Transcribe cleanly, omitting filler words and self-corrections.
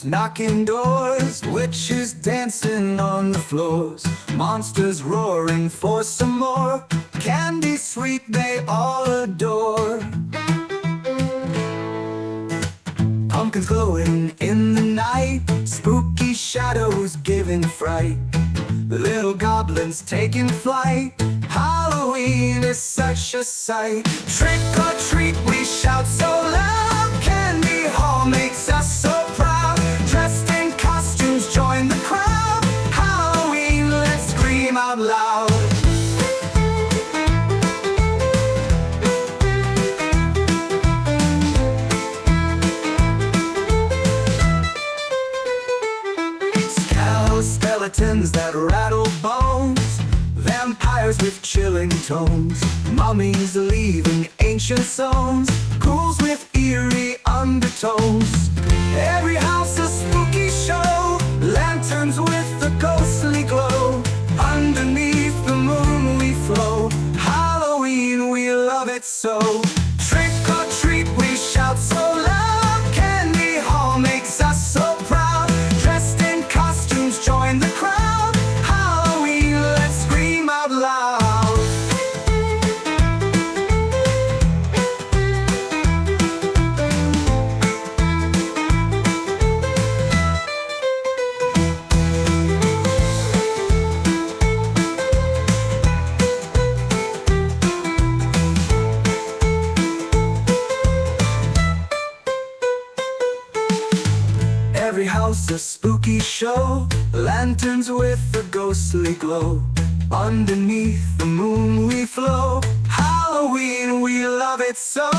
knocking doors, witches dancing on the floors, monsters roaring for some more, candy sweet they all adore. Pumpkins glowing in the night, spooky shadows giving fright, little goblins taking flight. Halloween is such a sight. Trick or treat, we shout so loud. Candy Hall makes us so proud. Dressed in costumes, join the crowd. Halloween, let's scream out loud. Skeletons that rattle bones, vampires with chilling tones, mummies leaving ancient zones, ghouls with eerie undertones. Every house a spooky show, lanterns with a ghostly glow. Underneath the moon we flow. Halloween, we love it so. Trick or treat, we shout so loud. Candy Hall makes us so proud. Dressed in costumes, join the crowd. Halloween, let's scream out loud. Every house a spooky show, lanterns with a ghostly glow. Underneath the moon we flow. Halloween, we love it so.